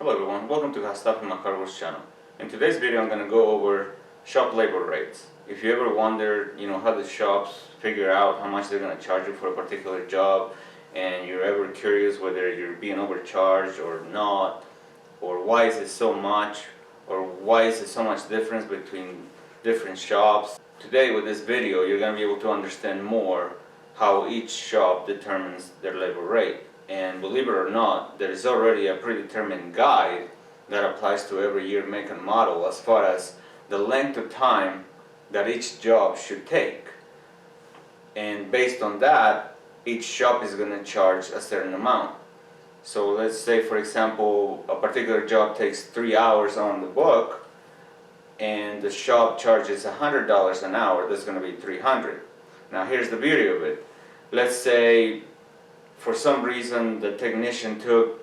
Hello everyone, welcome to Howstuffinmycarworks channel. In today's video I'm going to go over shop labor rates. If you ever wondered, how the shops figure out how much they're going to charge you for a particular job, and you're ever curious whether you're being overcharged or not, or why is it so much, or why is there so much difference between different shops. Today with this video you're going to be able to understand more how each shop determines their labor rate. And believe it or not, there is already a predetermined guide that applies to every year, make and model as far as the length of time that each job should take. And based on that, each shop is going to charge a certain amount. So let's say, for example, a particular job takes 3 hours on the book and the shop charges $100 an hour, that's going to be $300. Now here's the beauty of it. Let's say for some reason the technician took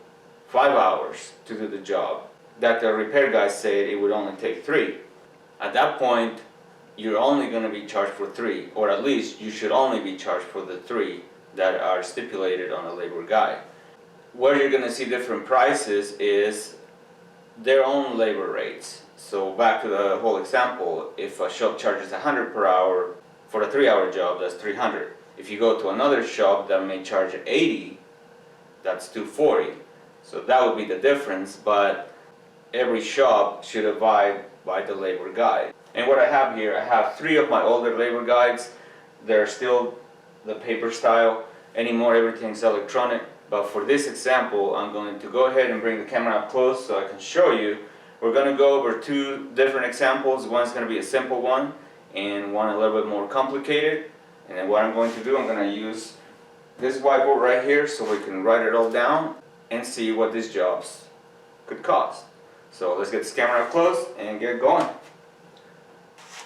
5 hours to do the job that the repair guy said it would only take 3. At that point you're only going to be charged for 3, or at least you should only be charged for the 3 that are stipulated on the labor guide. Where you're going to see different prices is their own labor rates. So back to the whole example, if a shop charges $100 per hour for a 3-hour job, that's $300. If you go to another shop that may charge $80, that's $240. So that would be the difference, but every shop should abide by the labor guide. And what I have here, I have 3 of my older labor guides. They're still the paper style. Anymore everything's electronic. But for this example, I'm going to go ahead and bring the camera up close so I can show you. We're going to go over 2 different examples. One's going to be a simple one and one a little bit more complicated. And then what I'm going to do, I'm going to use this whiteboard right here so we can write it all down and see what these jobs could cost. So let's get this camera up close and get going.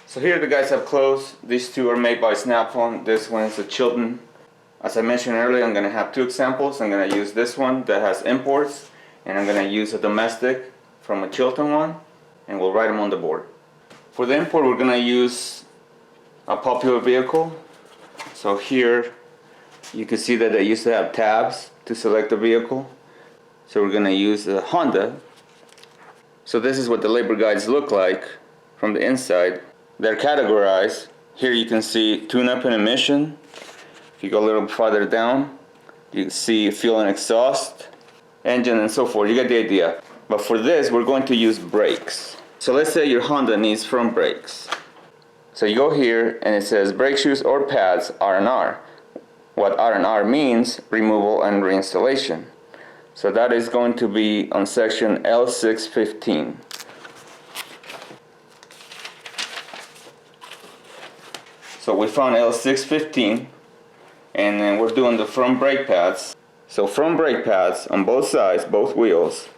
So here the guys up close. These 2 are made by Snap-on. This one is a Chilton. As I mentioned earlier, I'm going to have 2 examples. I'm going to use this one that has imports, and I'm going to use a domestic from a Chilton one, and we'll write them on the board. For the import, we're going to use a popular vehicle. So here you can see that they used to have tabs to select the vehicle. So we're going to use a Honda. So this is what the labor guides look like from the inside. They're categorized. Here you can see tune-up and emission. If you go a little farther down, you can see fuel and exhaust, engine, and so forth. You get the idea. But for this, we're going to use brakes. So let's say your Honda needs front brakes. So you go here and it says brake shoes or pads R&R. What R&R means, removal and reinstallation. So that is going to be on section L615. So we found L615, and then we're doing the front brake pads. So front brake pads on both sides, both wheels,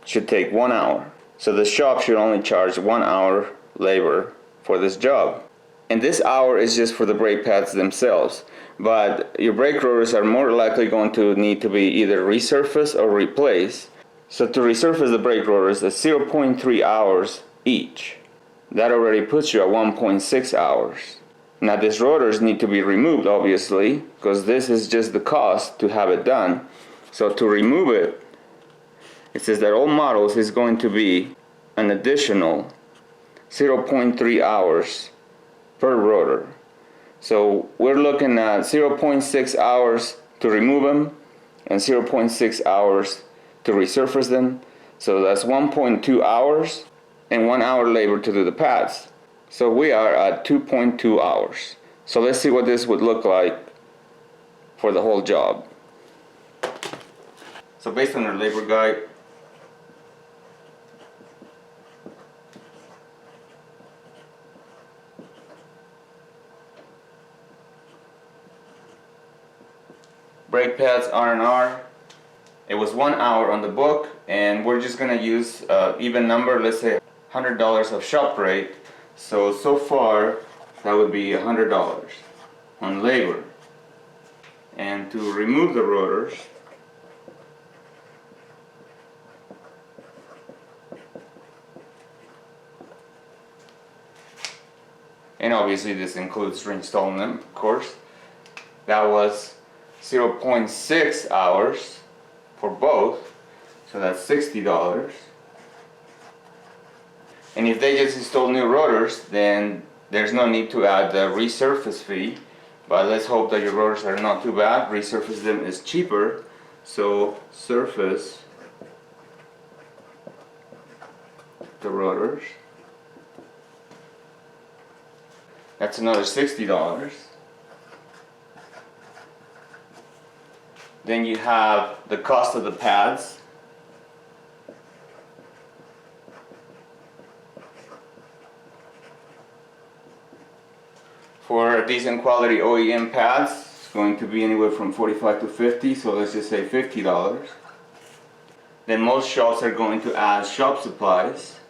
should take 1 hour. So the shop should only charge 1 hour labor for this job. And this hour is just for the brake pads themselves. But your brake rotors are more likely going to need to be either resurfaced or replaced. So to resurface the brake rotors, that's 0.3 hours each. That already puts you at 1.6 hours. Now these rotors need to be removed, obviously, because this is just the cost to have it done. So to remove it, it says that all models is going to be an additional 0.3 hours per rotor. So we're looking at 0.6 hours to remove them and 0.6 hours to resurface them. So that's 1.2 hours and 1 hour labor to do the pads. So we are at 2.2 hours. So let's see what this would look like for the whole job. So based on our labor guide, brake pads R&R, it was 1 hour on the book, and we're just going to use even number, let's say $100 of shop rate. So far that would be $100 on labor. And to remove the rotors, and obviously this includes reinstalling them, of course, that was 0.6 hours for both. So that's $60. And if they just install new rotors, then there's no need to add the resurface fee. But let's hope that your rotors are not too bad. Resurface them is cheaper. So surface the rotors. That's another $60. Then you have the cost of the pads. For decent quality OEM pads, it's going to be anywhere from $45 to $50, so let's just say $50. Then most shops are going to add shop supplies.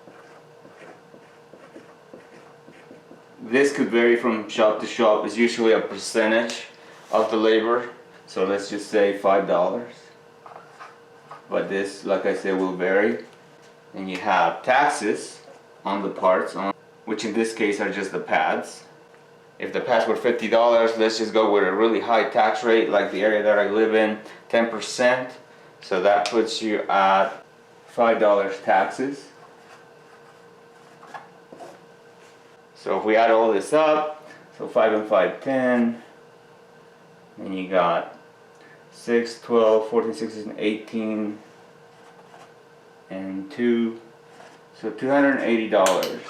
This could vary from shop to shop. It's usually a percentage of the labor, so let's just say $5. But this, like I said, will vary. And you have taxes on the parts, which in this case are just the pads. If the pads were $50, let's just go with a really high tax rate, like the area that I live in, 10%. So that puts you at $5 taxes. So if we add all this up, so 5 and 5, 10, and you got 6, 12, 14, 16, 18, and 2, so $280.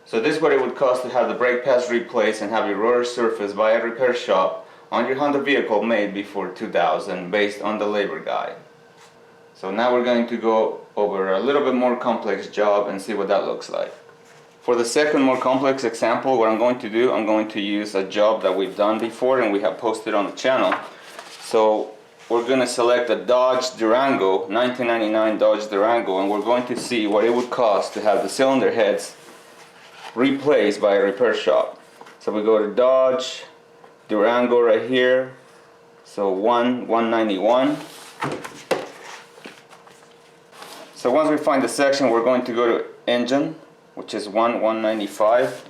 So this is what it would cost to have the brake pads replaced and have your rotor surfaced by a repair shop on your Honda vehicle made before 2000 based on the labor guide. So now we're going to go over a little bit more complex job and see what that looks like. For the second more complex example, what I'm going to do, I'm going to use a job that we've done before and we have posted on the channel. So we're going to select a Dodge Durango, 1999 Dodge Durango, and we're going to see what it would cost to have the cylinder heads replaced by a repair shop. So we go to Dodge Durango right here, so 191. So once we find the section, we're going to go to engine, which is 195.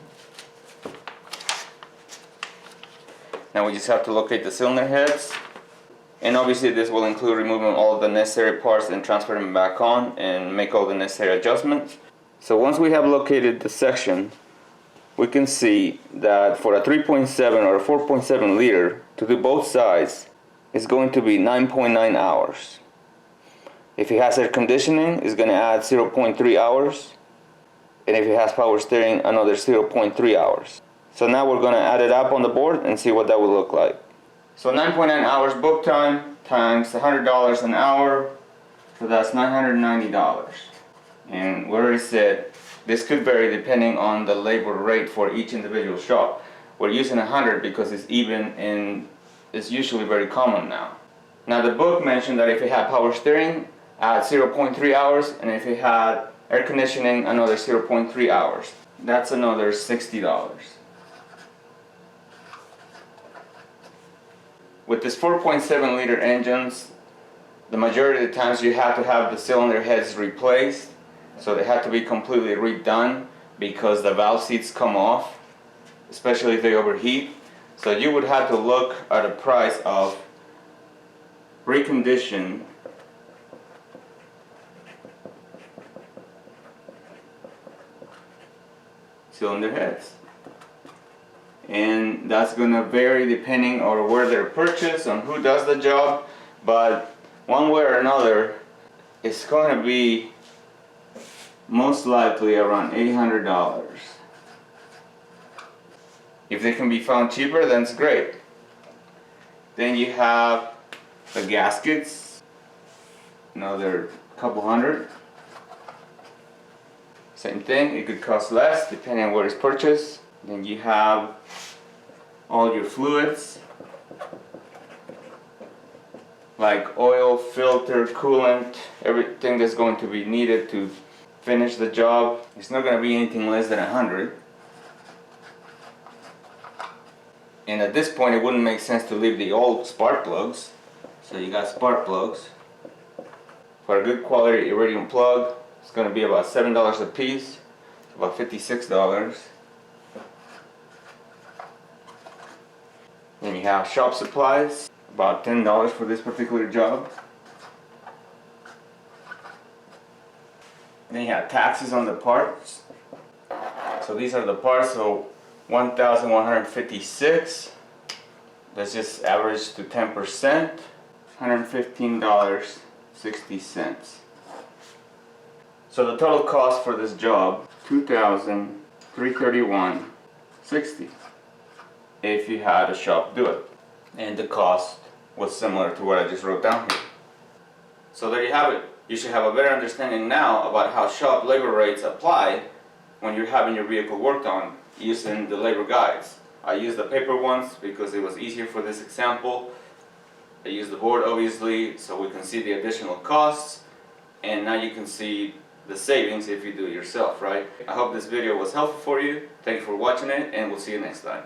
Now we just have to locate the cylinder heads, and obviously this will include removing all of the necessary parts and transferring them back on and make all the necessary adjustments. So once we have located the section, we can see that for a 3.7 or a 4.7 liter to do both sides is going to be 9.9 hours. If it has air conditioning, it's going to add 0.3 hours, and if it has power steering, another 0.3 hours. So now we're going to add it up on the board and see what that will look like. So 9.9 hours book time times $100 an hour, so that's $990. And we already said this could vary depending on the labor rate for each individual shop. We're using 100 because it's even and it's usually very common now. Now the book mentioned that if it had power steering, add 0.3 hours, and if it had air conditioning, another 0.3 hours. That's another $60. With this 4.7 liter engines, the majority of the times you have to have the cylinder heads replaced. So they have to be completely redone because the valve seats come off, especially if they overheat. So you would have to look at a price of recondition cylinder heads. And that's going to vary depending on where they're purchased, on who does the job, but one way or another, it's going to be most likely around $800. If they can be found cheaper, then it's great. Then you have the gaskets, another couple hundred. Same thing, it could cost less depending on where it's purchased. Then you have all your fluids, like oil, filter, coolant, everything that's going to be needed to finish the job. It's not going to be anything less than 100. And at this point it wouldn't make sense to leave the old spark plugs. So you got spark plugs. For a good quality iridium plug, it's going to be about $7 a piece, about $56. Then you have shop supplies, about $10 for this particular job. Then you have taxes on the parts. So these are the parts, so 1,156. That's just average to 10%. $115.60. So the total cost for this job, $2,331.60 if you had a shop do it. And the cost was similar to what I just wrote down here. So there you have it. You should have a better understanding now about how shop labor rates apply when you're having your vehicle worked on using the labor guides. I used the paper ones because it was easier for this example. I used the board obviously so we can see the additional costs, and now you can see the savings if you do it yourself, right? I hope this video was helpful for you. Thank you for watching it, and we'll see you next time.